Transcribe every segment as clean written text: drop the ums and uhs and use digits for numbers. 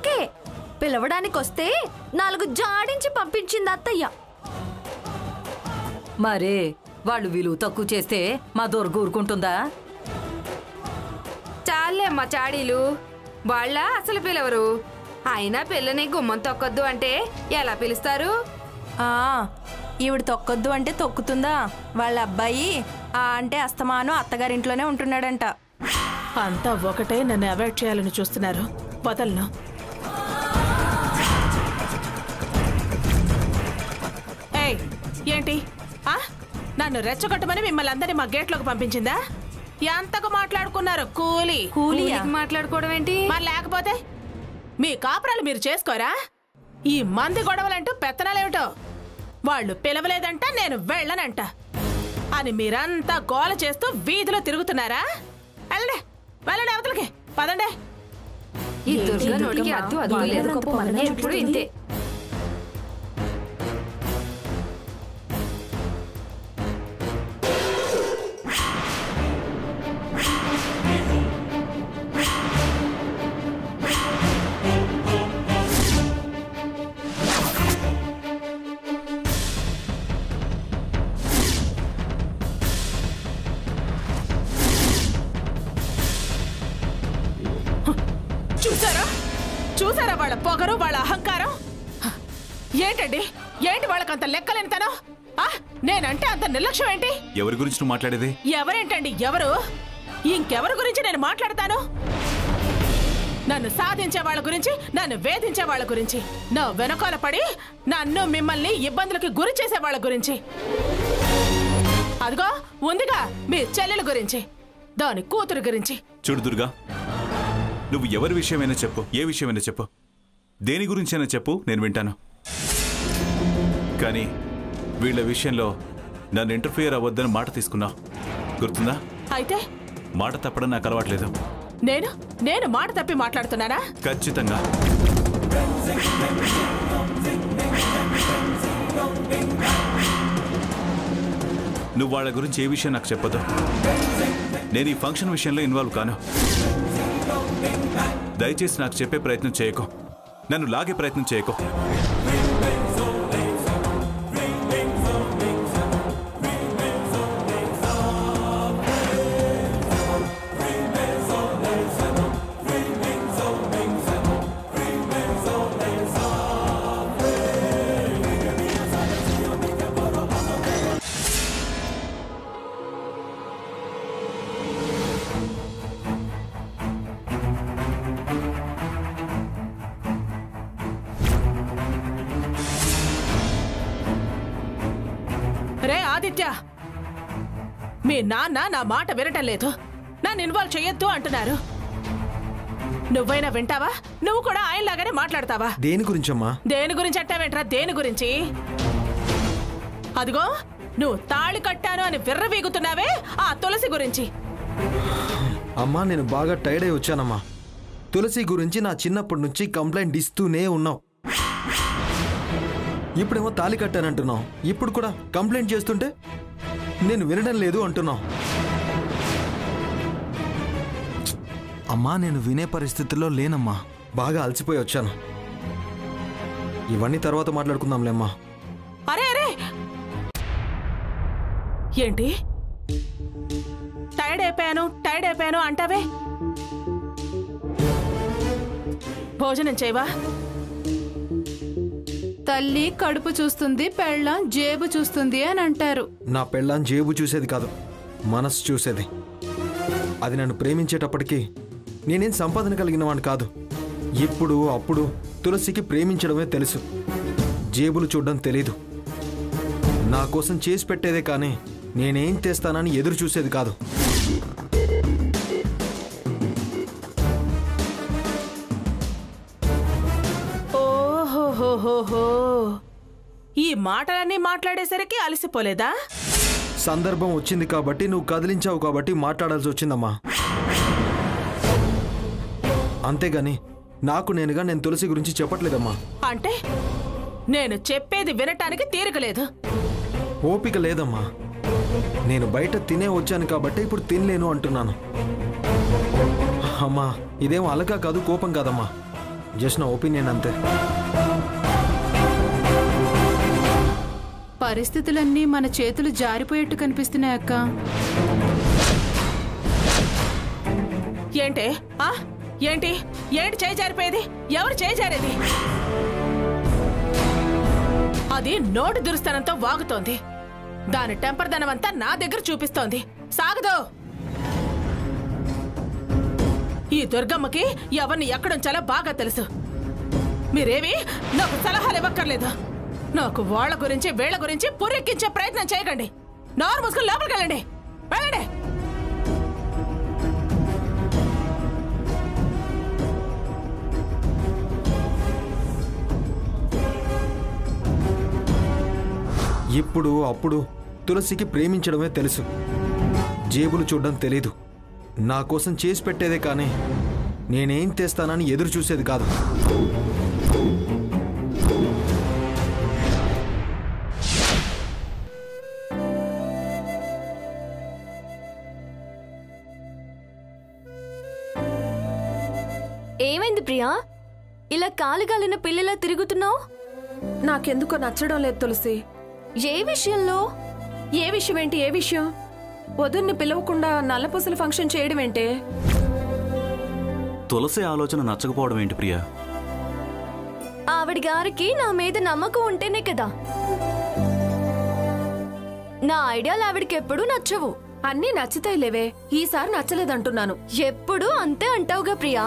అందుకే పిలవడానికొస్తే 4 జాడించి పంపించింది అత్తయ్య. మరే వాళ్ళు విలువ తక్కువ చేస్తే మా దొరకు ఊరుకుంటుందా? చాలే అమ్మా చాడీలు. వాళ్ళ అసలు పిలవరు. అయినా పిల్లని గుమ్మం తొక్కొద్దు అంటే ఎలా పిలుస్తారు? ఈవిడ తొక్కొద్దు అంటే తొక్కుతుందా? వాళ్ళ అబ్బాయి అంటే అస్తమానం అత్తగారింట్లోనే ఉంటున్నాడంట. అంతా ఒకటే నన్ను అవాయిడ్ చేయాలని చూస్తున్నారు. వదలను. ఏయ్ ఏంటి నన్ను రెచ్చగొట్టమని మిమ్మల్ని అందరినీ మా గేట్లోకి పంపించిందా? ఎంతకు మాట్లాడుకున్నారు? కూలీకి మాట్లాడుకోవడం ఏంటి? మరి లేకపోతే మీ కాపురాలు మీరు చేసుకోరా? ఈ మంది గొడవలంటూ పెత్తనాలేమిటో. వాళ్ళు పిలవలేదంట, నేను వెళ్ళనంట అని మీరంతా గోల చేస్తూ వీధిలో తిరుగుతున్నారా? వెళ్ళండి వెళ్ళండి అవతలకి పదండి. ఈ దుర్గా నోటికి అద్దు అదుపు లేదు. ఎప్పుడు ఇంతే. చూసారా వాళ్ళ పొగరు, వాళ్ళ అహంకారం? ఏంటండి ఏంటి వాళ్ళకంత లెక్కలేనితనం? నేనంటే అంత నిర్లక్ష్యం ఏంటి? ఎవరి గురించి నువ్వు మాట్లాడేది? ఎవరేంటండి ఎవరు? ఇంకెవరి గురించి నేను మాట్లాడతాను? నన్ను సాధించే వాళ్ళ గురించి, నన్ను వేధించే వాళ్ళ గురించి, నా వెనకాల పడి నన్ను మిమ్మల్ని ఇబ్బందులకి గురి చేసే వాళ్ళ గురించి. అదిగో ఉందిగా మీ చెల్లెల గురించి, దాని కూతురు గురించి. చూడు దుర్గా, నువ్వు ఎవరి విషయమైనా చెప్పు, ఏ విషయమైనా చెప్పు, దేని గురించైనా చెప్పు, నేను వింటాను. కానీ వీళ్ళ విషయంలో నన్ను ఇంటర్ఫియర్ అవ్వద్దని మాట తీసుకున్నావు, గుర్తుందా? అయితే మాట తప్పడం నాకు అలవాట్లేదు. నేను మాట తప్పి మాట్లాడుతున్నానా? ఖచ్చితంగా. నువ్వు వాళ్ళ గురించి ఏ విషయం నాకు చెప్పదు. నేను ఈ ఫంక్షన్ విషయంలో ఇన్వాల్వ్ కాను. దయచేసి నాకు చెప్పే ప్రయత్నం చేయకు, నన్ను లాగే ప్రయత్నం చేయకు. ఆదిత్య, మీ నాన్న నా మాట వినటం లేదు, నన్ను ఇన్వాల్వ్ చెయ్యొద్దు అంటున్నారు. నువ్వైనా వింటావా? నువ్వు కూడా ఆయనలాగానే మాట్లాడతావా? దేని గురించమ్మా? దేని గురించి అంటావేంట్రా? దేని గురించి? అదిగో నువ్వు తాళి కట్టాను అని విర్రవీగుతున్నావే, ఆ తులసి గురించి. అమ్మా, నేను బాగా టైర్డ్ అయి వచ్చానమ్మా. తులసి గురించి నా చిన్నప్పటి నుంచి కంప్లైంట్ ఇస్తూనే ఉన్నావు. ఇప్పుడేమో తాళి కట్టానంటున్నావు, ఇప్పుడు కూడా కంప్లైంట్ చేస్తుంటే నేను వినడం లేదు అంటున్నావు. అమ్మా, నేను వినే పరిస్థితుల్లో లేనమ్మా. బాగా అలసిపోయి వచ్చాను. ఇవన్నీ తర్వాత మాట్లాడుకుందాంలేమ్మా. అరే అరే, ఏంటి టైర్డ్ అయిపోయాను అంటావే? భోజనం చేయవా? తల్లి కడుపు చూస్తుంది, పెళ్ళాం జేబు చూస్తుంది అని అంటారు. నా పెళ్ళాం జేబు చూసేది కాదు, మనసు చూసేది. అది నన్ను ప్రేమించేటప్పటికీ నేనేం సంపాదన కలిగిన వాడిని కాదు. ఇప్పుడు అప్పుడు తులసికి ప్రేమించడమే తెలుసు, జేబులు చూడడం తెలీదు. నా కోసం చేసి పెట్టేదే కానీ నేనేం తెస్తానని ఎదురు చూసేది కాదు. ఓహోహోహో, ఈ మాటలన్నీ మాట్లాడేసరికి అలసిపోలేదా? సందర్భం వచ్చింది కాబట్టి, నువ్వు కదిలించావు కాబట్టి మాట్లాడాల్సి వచ్చిందమ్మా. అంతేగాని నాకు నేనుగా నేను తులసి గురించి చెప్పట్లేదమ్మా. అంటే నేను చెప్పేది వినటానికి తీరిక లేదు? ఓపిక లేదమ్మా. నేను బయట తినే వచ్చాను కాబట్టి ఇప్పుడు తినలేను అంటున్నాను. అమ్మా, ఇదేం అలక కాదు, కోపం కాదమ్మా. జస్ట్ నా ఒపీనియన్ అంతే. పరిస్థితులన్నీ మన చేతులు జారిపోయేట్టు కనిపిస్తున్నాయి అక్క. ఏంటి ఏంటి ఏంటి చేయి జారిపోయేది? ఎవరు చేయి జారేది? అది నోటు దురుస్తనంతో వాగుతోంది. దాని టెంపర్ ధనమంతా నా దగ్గర చూపిస్తోంది. సాగదు. ఈ దుర్గమ్మకి ఎవరిని ఎక్కడుంచాలో బాగా తెలుసు. మీరేవి నాకు సలహాలు ఇవ్వక్కర్లేదు. నాకు వాళ్ళ గురించి వీళ్ళ గురించి పురెక్కించే ప్రయత్నం చేయకండి. నోరు మూసుకుని లోపలికి వెళ్ళండి. వెళ్ళండి. ఇప్పుడు అప్పుడు తులసికి ప్రేమించడమే తెలుసు, జేబులు చూడడం తెలీదు. నా కోసం చేసి పెట్టేదే కానీ నేనేం తెస్తానని ఎదురు చూసేది కాదు. ఏమైంది ప్రియా? ఇలా కాలుగాలిన పిల్లలా తిరుగుతున్నావు? నాకెందుకో నచ్చడం లేదు తులసి. ఏ విషయంలో? ఏ విషయం ఏంటి? ఏ విషయం? వదున్ని పిలవకుండా నల్లపూసల ఫంక్షన్ చేయడం ఏంటే? తులసి ఆలోచన నచ్చకపోవడం ఏంటి ప్రియా? ఆవిడ గారికి నా మీద నమ్మకం ఉంటేనే కదా. నా ఐడియాలు ఆవిడకి ఎప్పుడూ నచ్చవు. అన్నీ నచ్చుతాయి లేవే, ఈసారి నచ్చలేదంటున్నాను. ఎప్పుడు అంతే అంటావుగా ప్రియా.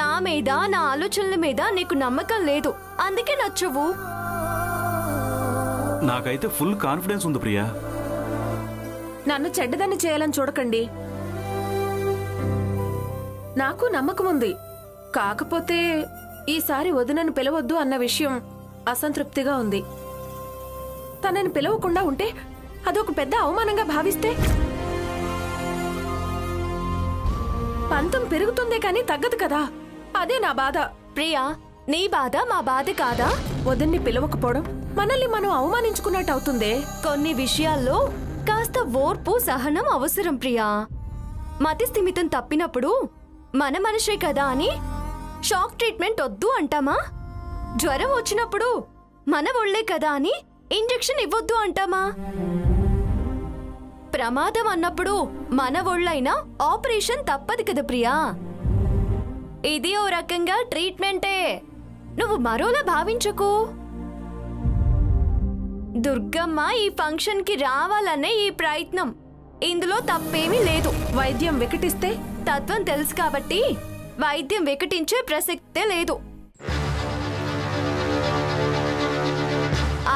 నా మీద నా ఆలోచనల మీద నీకు నమ్మకం లేదు, అందుకే నచ్చవు. నాకైతే ఫుల్ కాన్ఫిడెన్స్ ఉంది ప్రియా. నన్ను చెడ్డదాన్ని చేయాలని చూడకండి. నాకు నమ్మకం ఉంది. కాకపోతే ఈసారి వదినను పిలవద్దు అన్న విషయం అసంతృప్తిగా ఉంది. తనని పిలవకుండా ఉంటే అదొక పెద్ద అవమానంగా భావిస్తే పంతం పెరుగుతుందే కానీ తగ్గదు కదా. అదే నా బాధ. ప్రియా, నీ బాధ మా బాధ కాదా? వదిన్ని పిలవకపోవడం మనల్ని మనం అవమానించుకున్నట్టు అవుతుందే. కొన్ని విషయాల్లో కాస్త ఓర్పు సహనం అవసరం ప్రియా. మతి స్థిమితం తప్పినప్పుడు మన మనిషే కదా అని షాక్ ట్రీట్మెంట్ వద్దు అంటామా? జ్వరం వచ్చినప్పుడు మన ఒళ్ళే కదా అని ఇంజెక్షన్ ఇవ్వొద్దు అంటామా? ప్రమాదం అన్నప్పుడు మన ఒళ్ళైనా ఆపరేషన్ తప్పదు కదా ప్రియా. ఇది ఓ రకంగా ట్రీట్మెంటే, నువ్వు మరోలా భావించకు. దుర్గమ్మ ఈ ఫంక్షన్ కి రావాలనే ఈ ప్రయత్నం, ఇందులో తప్పేమీ లేదు. వైద్యం వికటిస్తే తత్వం తెలుసు కాబట్టి వైద్యం వికటించే ప్రసక్తే లేదు.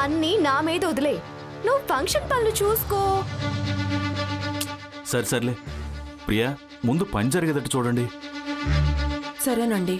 అన్నీ నా మీద వదిలే, నువ్వు ఫంక్షన్ పనులు చూసుకో. సర్లే ప్రియా, ముందు పని జరిగేటట్టు చూడండి. సరేనండి.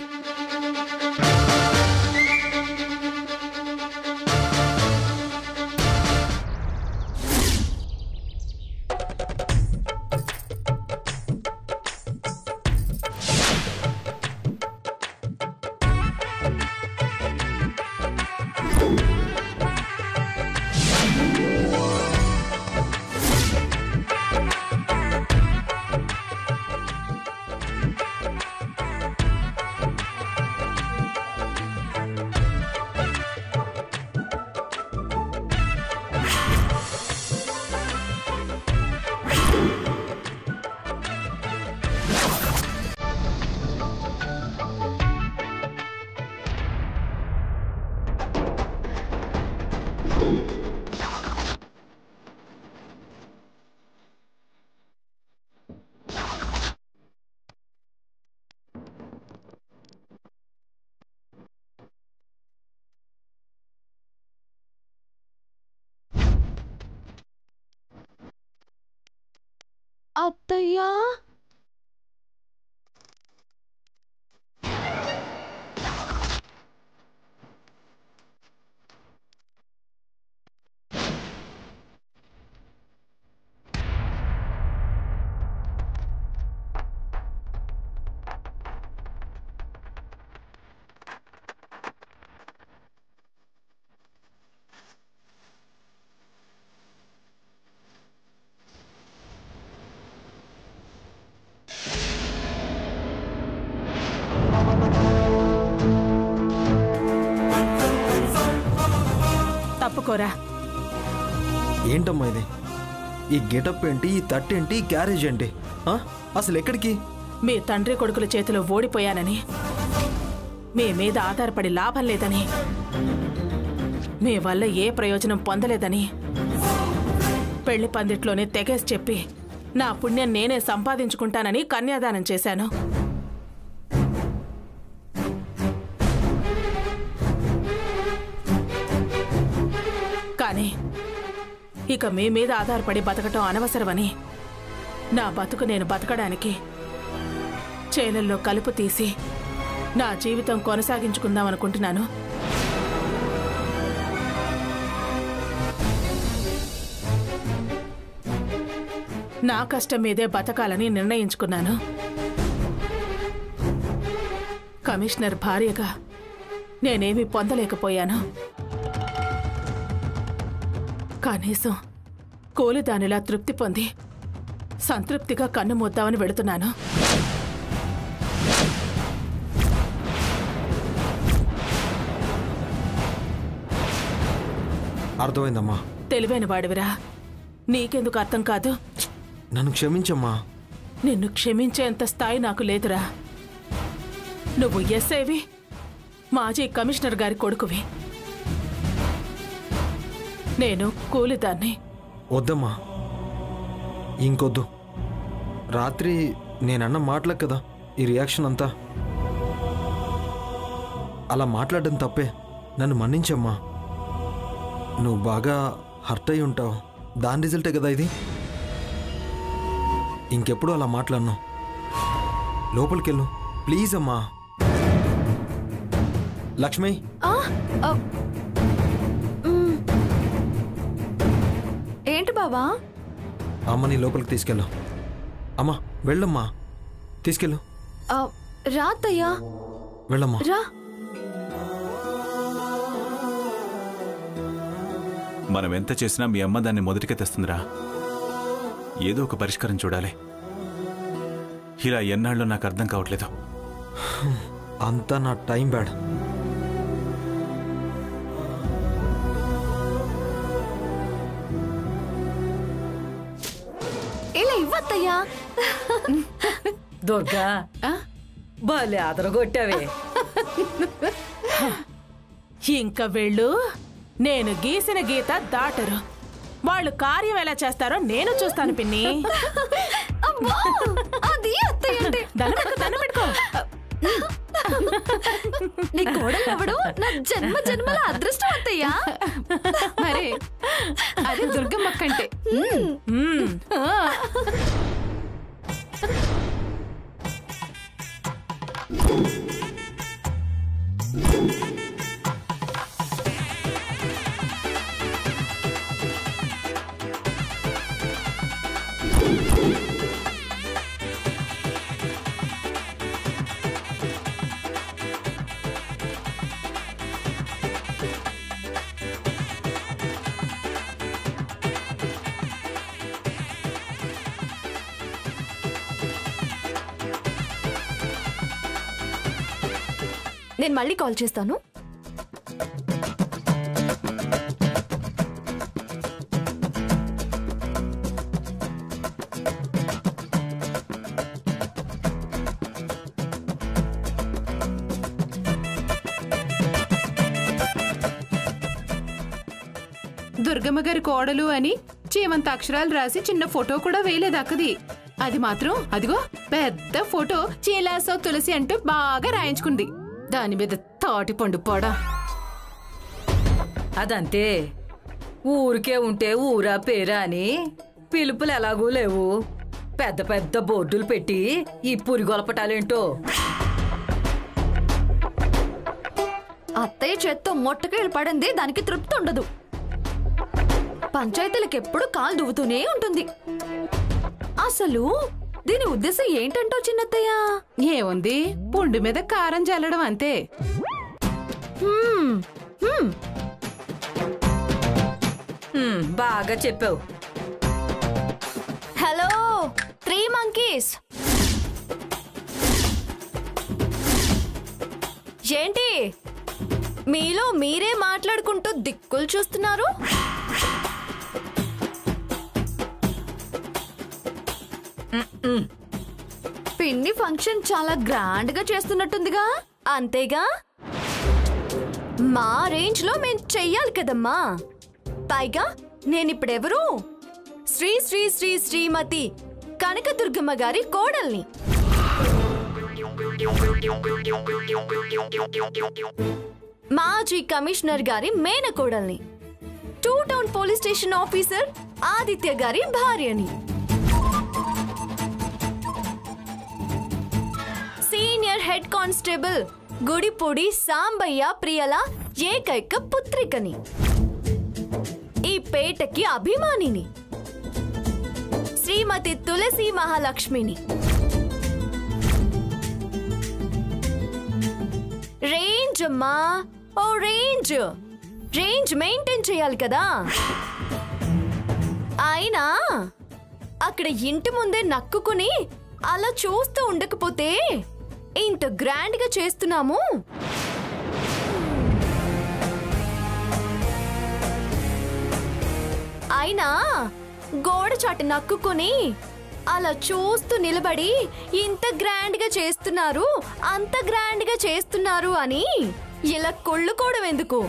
అత్తయ్యా, చెప్పుకోరా. ఏంటమ్మా ఇది? ఈ గెటప్ ఏంటి, ఈ తట్టేంటి, ఈ క్యారేజ్ ఏంటి? అసలు ఎక్కడికి? మీ తండ్రి కొడుకుల చేతిలో ఓడిపోయానని, మీ మీద ఆధారపడి లాభం లేదని, మీ వల్ల ఏ ప్రయోజనం పొందలేదని పెళ్లి పందిట్లోనే తెగేసి చెప్పి నా పుణ్యం నేనే సంపాదించుకుంటానని కన్యాదానం చేశాను. కానీ ఇక మీ మీద ఆధారపడి బతకటం అనవసరమని నా బతుకు నేను బతకడానికి చేలల్లో కలుపు తీసి నా జీవితం కొనసాగించుకుందాం అనుకుంటున్నాను. నా కష్టం మీదే బతకాలని నిర్ణయించుకున్నాను. కమిషనర్ భార్యగా నేనేమీ పొందలేకపోయాను. కనీసం కూలిదానిలా తృప్తి పొంది సంతృప్తిగా కన్ను మూద్దామని వెళుతున్నాను. అర్థమైందమ్మా. తెలివైన వాడివిరా, నీకెందుకు అర్థం కాదు? నన్ను క్షమించమ్మా. నిన్ను క్షమించేంత స్థాయి నాకు లేదురా. నువ్వు ఎస్ఐవి, మాజీ కమిషనర్ గారి కొడుకువి. నేను కూలిదాన్ని. వద్దమ్మా, ఇంకొద్దు. రాత్రి నేనన్న మాటలకు కదా ఈ రియాక్షన్ అంతా. అలా మాట్లాడడం తప్పే, నన్ను మన్నించమ్మా. నువ్వు బాగా హర్ట్ అయి ఉంటావు, దాని రిజల్టే కదా ఇది. ఇంకెప్పుడు అలా మాట్లాడను. లోపలికెళ్ళు ప్లీజ్ అమ్మా. లక్ష్మి, ఏంటి బావా? అమ్మని లోపలికి తీసుకెళ్ళు. అమ్మా వెళ్ళమ్మా, తీసుకెళ్ళు. రా అత్తయ్యా, వెళ్ళమ్మా. రా. మనం ఎంత చేసినా మీ అమ్మ దాన్ని మొదటికే తెస్తుందిరా. ఏదో ఒక పరిష్కారం చూడాలి. ఇలా ఎన్నాళ్ళు నాకు అర్థం కావట్లేదు. అంతా నా టైం బ్యాడ్. ఇలా ఇవ్వత్తయ్యా. దుర్గా, భలే అదరగొట్టావే. ఇంకా వెళ్ళు. నేను గీసిన గీత దాటరు. వాళ్ళు కార్యం ఎలా చేస్తారో నేను చూస్తాను పిన్ని. అది అత్తయ్య అంటే. దండం పెట్టుకో. నీ కోడలు ఎవడు? నా జన్మ జన్మల అదృష్టం అత్తయ్యా. మరి అది దుర్గమ్మక్కంటే. నేను మళ్ళీ కాల్ చేస్తాను. దుర్గమ్మ గారి కోడలు అని చీమంత అక్షరాలు రాసి చిన్న ఫోటో కూడా వేయలేదు అక్కది. అది మాత్రం అదిగో పెద్ద ఫోటో చీలాసో తులసి అంటూ బాగా రాయించుకుంది. దాని మీద తాటి పండు పోడా. అదంతే, ఊరికే ఉంటే ఊరా పేరా అని పిలుపులు ఎలాగూ లేవు. పెద్ద పెద్ద బోర్డులు పెట్టి ఈ పురిగొలపటాలేంటో. అత్తయ్య చేత్తో మొట్టకేళ్ళు పడింది దానికి తృప్తి ఉండదు. పంచాయతీలకు ఎప్పుడు కాలు దువ్వుతూనే ఉంటుంది. అసలు దీని ఉద్దేశం ఏంటంటో చిన్నత్తయ్య? ఏముంది, పుండు మీద కారం చల్లడం అంతే. బాగా చెప్పావు. Hello 3 monkeys. ఏంటి మీలో మీరే మాట్లాడుకుంటూ దిక్కులు చూస్తున్నారు. పిన్ని ఫంక్షన్ చాలా గ్రాండ్ గా చేస్తున్నట్టుందిగా, అంతేగా? మా రేంజ్ లో మేము చెయ్యాలి కదమ్మా. పైగా నేనిప్పుడెవరు? శ్రీ శ్రీ శ్రీ శ్రీమతి కనకదుర్గమ్మ గారి కోడల్ని. మాజీ కమిషనర్ గారి మేనకోడల్ని. 2 town police station officer Aditya గారి భార్యని. Senior head constable Gudipudi Sambaiah ప్రియల ఏకైక పుత్రికని. ఈ పేటకి అభిమానిని శ్రీమతి తులసి మహాలక్ష్మిని. రేంజ్ అమ్మా, ఓ రేంజ్. రేంజ్ మెయింటైన్ చేయాలి కదా. అయినా అక్కడ ఇంటి ముందే నక్కుకుని అలా చూస్తూ ఉండకపోతే ఇంత గ్రాండ్ గా చేస్తున్నాము. అయినా గోడ చాటు నక్కుకొని అలా చూస్తూ నిలబడి ఇంత గ్రాండ్ గా చేస్తున్నారు, అంత గ్రాండ్ గా చేస్తున్నారు అని ఇలా కొళ్ళుకోవడం ఎందుకు?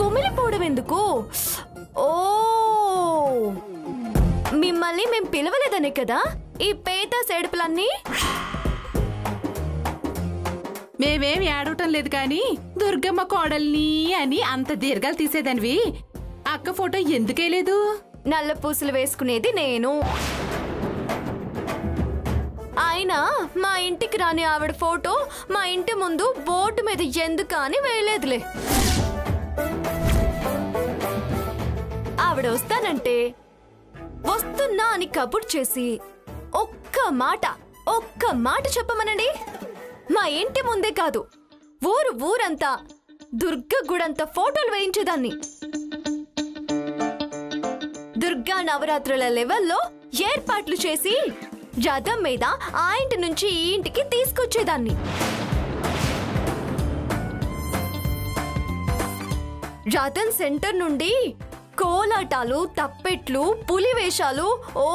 కుమిలిపోవడం ఎందుకు? ఓ, మిమ్మల్ని మేం పిలవలేదనే కదా ఈ పేద సెడుపులన్నీ. మేమేం ఏడవటం లేదు కానీ దుర్గమ్మ కోడల్ని అని అంత దీర్ఘాలు తీసేదానివి అక్క ఫోటో ఎందుకేలేదు? నల్ల పూసలు వేసుకునేది నేను. అయినా మా ఇంటికి రాని ఆవిడ ఫోటో మా ఇంటి ముందు బోర్డు మీద ఎందుకు అని వేయలేదులే. ఆవిడ వస్తానంటే వస్తున్నా అని కబుర్ చేసి ఒక్క మాట చెప్పమనండి. మా ఇంటి ముందే కాదు, ఊరంతా దుర్గ గుడంతా ఫోటోలు వేయించేదాన్ని. దుర్గా నవరాత్రుల లెవెల్లో ఏర్పాట్లు చేసి రథం మీద ఆ ఇంటి నుంచి ఈ ఇంటికి తీసుకొచ్చేదాన్ని. రథం సెంటర్ నుండి కోలాటాలు, తప్పెట్లు, పులి వేషాలు, ఓ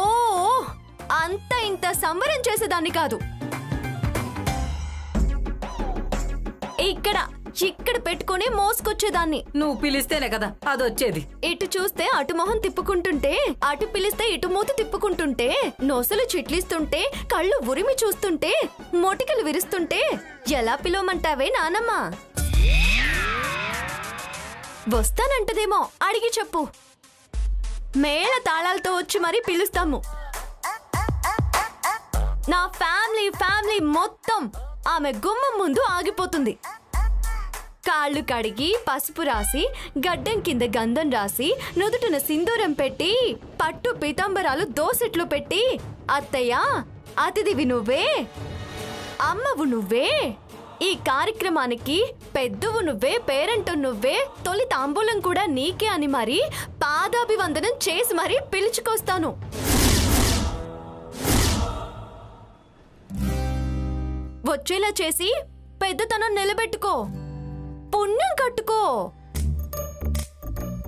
అంత ఇంత సంబరం చేసేదాన్ని కాదు. ఇక్కడ పెట్టుకుని మోసుకొచ్చేదాన్ని. నువ్వు పిలిస్తేనే కదా అదొచ్చేది. ఇటు చూస్తే అటు మొహం తిప్పుకుంటుంటే, అటు పిలిస్తే ఇటు మూతి తిప్పుకుంటుంటే, నోసలు చిట్లిస్తుంటే, కళ్ళు ఉరిమి చూస్తుంటే, మొటికలు విరుస్తుంటే ఎలా పిలవమంటావే నానమ్మ? వస్తానంటదేమో అడిగి చెప్పు. మేళ తాళాలతో వచ్చి మరీ పిలుస్తాము. నా ఫ్యామిలీ మొత్తం ఆమె గుమ్మం ముందు ఆగిపోతుంది. కాళ్ళు కడిగి పసుపు రాసి, గడ్డం కింద గంధం రాసి, నుదుటిన సింధూరం పెట్టి, పట్టు పీతాంబరాలు దోసెట్లు పెట్టి, అత్తయ్య అతిథివి నువ్వే, అమ్మవు నువ్వే, ఈ కార్యక్రమానికి పెద్దవు నువ్వే, పేరంటం నువ్వే, తొలి తాంబూలం కూడా నీకే అని మరి పాదాభివందనం చేసి మరీ పిలుచుకొస్తాను. వచ్చేలా చేసి పెద్దతనం నిలబెట్టుకో, పుణ్యం కట్టుకో.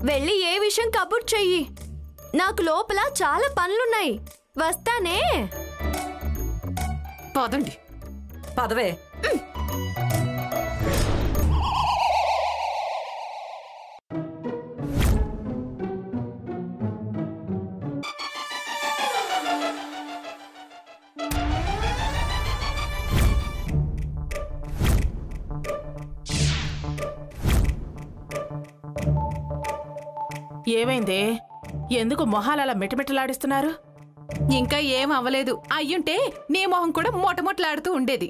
వెళ్ళి ఏ విషయం కబుర్ చెయ్యి. నాకు లోపల చాలా పనులున్నాయి, వస్తానే. పోదండి. పదవే. ఏమైందే? ఎందుకు మొహాలలా మిటమిటలాడిస్తున్నారు? ఇంకా ఏం అవ్వలేదు. అయ్యుంటే నీ మొహం కూడా మొటమొట్లాడుతూ ఉండేది.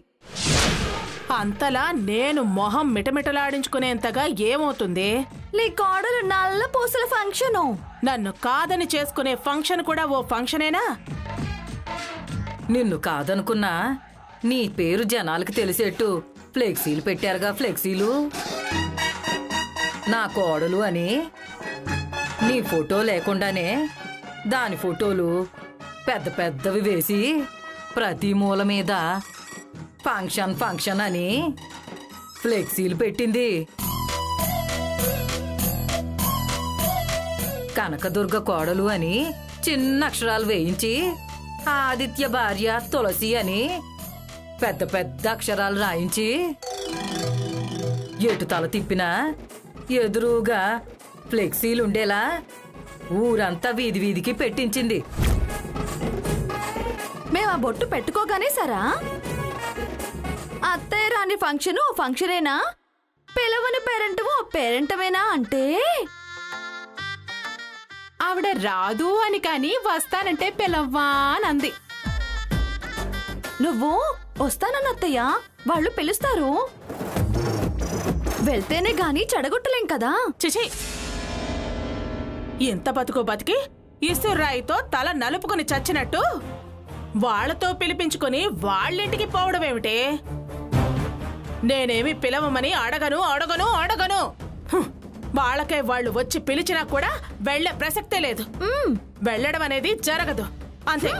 అంతలా నేను మొహం మిటమిటలాడించుకునేంతగా ఏమవుతుంది? నీ కోడలు నల్ల పూసల ఫంక్షను. నన్ను కాదని చేసుకునే ఫంక్షన్ కూడా ఓ ఫంక్షనేనా? నిన్ను కాదనుకున్నా నీ పేరు జనాలకు తెలిసేట్టు ఫ్లెక్సీలు పెట్టారుగా. ఫ్లెక్సీలు నా కోడలు అని. నీ ఫోటో లేకుండానే దాని ఫోటోలు పెద్దవి వేసి ప్రతి మూల మీద ఫంక్షన్ అని ఫ్లెక్సీలు పెట్టింది. కనకదుర్గ కోడలు అని చిన్న అక్షరాలు వేయించి ఆదిత్య భార్య తులసి అని పెద్ద పెద్ద అక్షరాలు రాయించి ఎటు తల తిప్పినా ఎదురుగా ఫ్లెక్సీలుండేలా ఊరంతా వీధి వీధికి పెట్టించింది. మేము ఆ బొట్టు పెట్టుకోగానే సరా అత్తయ్య రాని ఫంక్షన్ ఓ ఫంక్షనేనా, పిలవని పేరెంట్ ఓ పేరెంటమేనా అంటే ఆవిడ రాదు అని కాని వస్తానంటే పిలవ్వా అని అంది. నువ్వు వస్తానన్న అత్తయ్య, వాళ్ళు పిలుస్తారు, వెళ్తేనే గాని చెడగొట్టలేం కదా. చిచి, ఎంత బతుకో బతికి ఇసురాయితో తల నలుపుకుని చచ్చినట్టు వాళ్లతో పిలిపించుకుని వాళ్ళింటికి పోవడమేమిటే? నేనేమి పిలవమని అడగను అడగను అడగను. వాళ్ళకే వాళ్ళు వచ్చి పిలిచినా కూడా వెళ్లే ప్రసక్తే లేదు. వెళ్ళడం అనేది జరగదు అంతే.